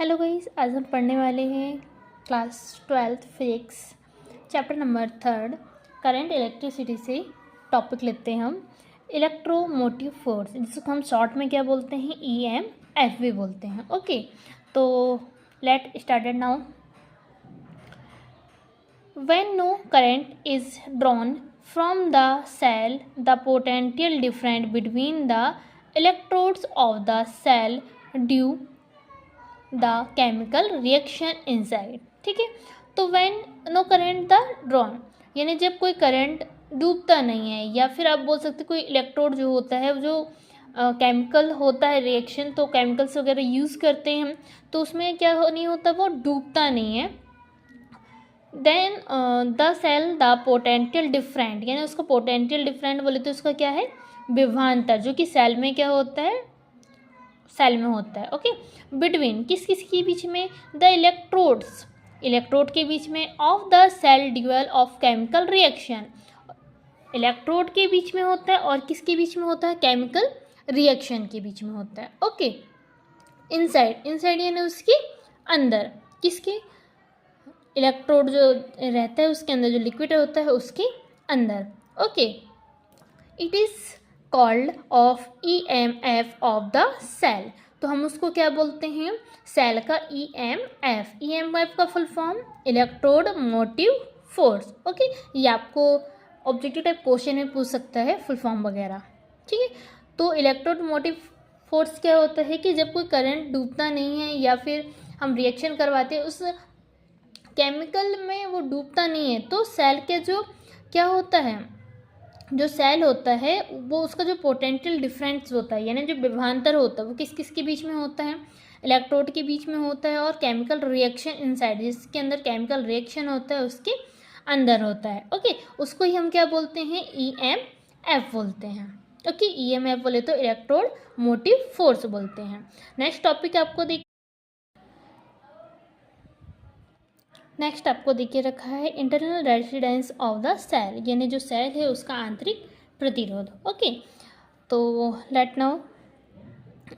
Hello guys, आज हम पढ़ने वाले हैं class 12th physics chapter number 3 current electricity से टॉपिक लेते हैं हम इलेक्ट्रोमोटिव फोर्स, जिसको हम शॉर्ट में क्या बोलते हैं, EMF भी बोलते हैं। ओके, तो let started now. When no current is drawn from the cell, the potential difference between the electrodes of the cell due the chemical reaction inside. ठीक है, तो when no current the drawn, यानी जब कोई current डूबता नहीं है, या फिर आप बोल सकते कोई इलेक्ट्रोड जो होता है, जो केमिकल होता है रिएक्शन, तो केमिकल्स वगैरह यूज़ करते हैं हम, तो उसमें क्या नहीं होता, वो डूबता नहीं है। Then the cell the potential different, यानी उसका पोटेंशियल डिफरेंट बोले तो उसका क्या है, विभवांतर, जो कि सेल में क्या होता है, सेल में होता है। ओके, बिटवीन किस किस के बीच में, द इलेक्ट्रोड्स, इलेक्ट्रोड के बीच में, of the cell dual of chemical reaction, electrode के बीच में होता है, और किसके बीच में होता है, केमिकल रिएक्शन के बीच में होता है। ओके, इनसाइड, इनसाइड यानी उसके अंदर, किसके, इलेक्ट्रोड जो रहता है उसके अंदर, जो लिक्विड होता है उसके अंदर। Okay, it is called of EMF of the cell, तो हम उसको क्या बोलते हैं, सेल का EMF। EMF का full form electrode motive force. Okay, ये आपको ऑब्जेक्टिव टाइप क्वेश्चन में पूछ सकता है, फुल फॉर्म वगैरह। ठीक है, तो इलेक्ट्रोड मोटिव फोर्स क्या होता है कि जब कोई करंट डूबता नहीं है, या फिर हम रिएक्शन करवाते हैं उस केमिकल में, वो डूबता नहीं है, तो सेल के जो क्या होता है, जो सेल होता है वो, उसका जो पोटेंशियल डिफरेंस होता है, यानी जो विभवांतर होता है, वो किस किस के बीच में होता है, इलेक्ट्रोड के बीच में होता है, और केमिकल रिएक्शन इनसाइड, जिसके अंदर केमिकल रिएक्शन होता है उसके अंदर होता है। ओके, उसको ही हम क्या बोलते हैं, EMF बोलते हैं। ओके, EMF बोले तो इलेक्ट्रोड मोटिव फोर्स बोलते हैं। नेक्स्ट टॉपिक आपको नेक्स्ट आपको देखिए रखा है internal resistance of the cell, यानी जो सेल है उसका आंतरिक प्रतिरोध। ओके, तो let now,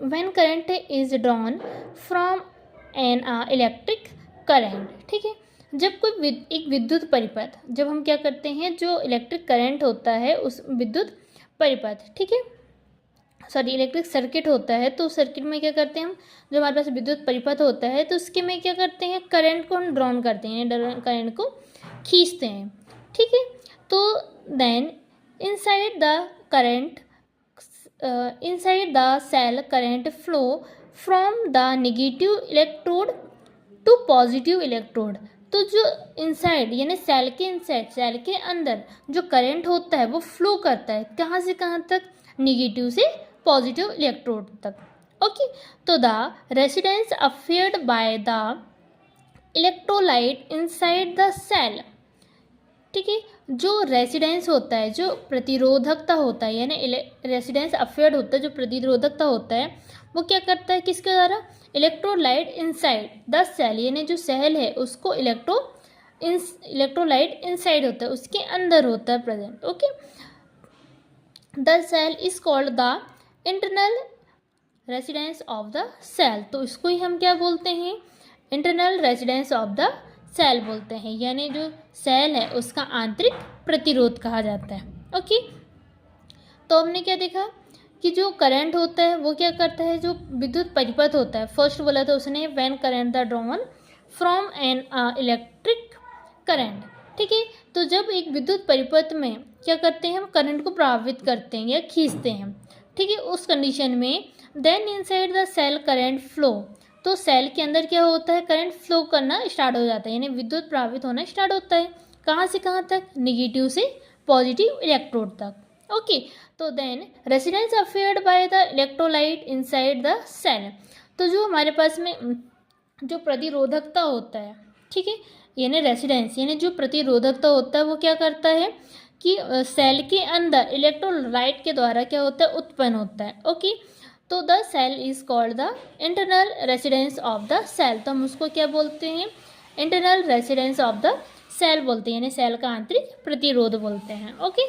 when current is drawn from an electric current. ठीक है, जब कोई एक विद्युत परिपथ, जब हम क्या करते हैं, जो इलेक्ट्रिक करंट होता है उस विद्युत परिपथ, ठीक है, सॉरी इलेक्ट्रिक सर्किट होता है, तो सर्किट में क्या करते हैं हम, जो हमारे पास विद्युत परिपथ होता है, तो उसके में क्या करते हैं, करंट को हम ड्रॉन करते हैं, करंट को खींचते हैं। ठीक है, तो then inside the current, inside the cell current flow from the negative electrode to positive electrode. तो जो इनसाइड यानी सेल के इनसाइड, सेल के अंदर जो करंट होता है वो फ्लो करता है, कहाँ से कहाँ तक, नेगेटिव से पॉजिटिव इलेक्ट्रोड तक। ओके, तो the resistance afforded by the electrolyte inside the cell. ठीक है, जो रेजिस्टेंस होता है, जो प्रतिरोधकता होता है, यानी रेजिस्टेंस अफेयर्ड होता है, जो प्रतिरोधकता होता है, वो क्या करता है, किसके द्वारा, इलेक्ट्रोलाइट इनसाइड द सेल, यानी जो सेल है उसको इलेक्ट्रोलाइट इनसाइड होता है, उसके अंदर होता है present. Okay, the cell is called the internal resistance of the cell, तो इसको ही हम क्या बोलते हैं, internal resistance of the cell बोलते हैं, यानी जो सेल है उसका आंतरिक प्रतिरोध कहा जाता है। ओके, तो हमने क्या देखा कि जो करंट होता है वो क्या करता है, जो विद्युत परिपथ होता है, फर्स्ट बोला था उसने, when current the drawn from an electric current. ठीक है, तो जब एक विद्युत परिपथ में क्या करते हैं, हम करंट को प्रभावित करते हैं या खींचते हैं। ठीक है, उस कंडीशन में then inside the cell current flow, तो सेल के अंदर क्या होता है, करंट फ्लो करना स्टार्ट हो जाता है, यानी विद्युत प्रभावित होना स्टार्ट होता है, कहाँ से कहाँ तक, नेगेटिव से पॉजिटिव इलेक्ट्रोड तक। ओके, तो then resistance afforded by the electrolyte inside the cell, तो जो हमारे पास में जो प्रतिरोधकता होता है, ठीक है, यानी रेजिस्टेंस यानी जो प्रतिरोधकता होता है, वो क्या करता है कि सेल के अंदर इलेक्ट्रोलाइट के द्वारा क्या होता है, उत्पन्न होता है। ओके, तो the cell is called the internal resistance of the cell, तो हम उसको क्या बोलते हैं, internal resistance of the cell बोलते हैं, यानी सेल का आंतरिक प्रतिरोध बोलते हैं। ओके।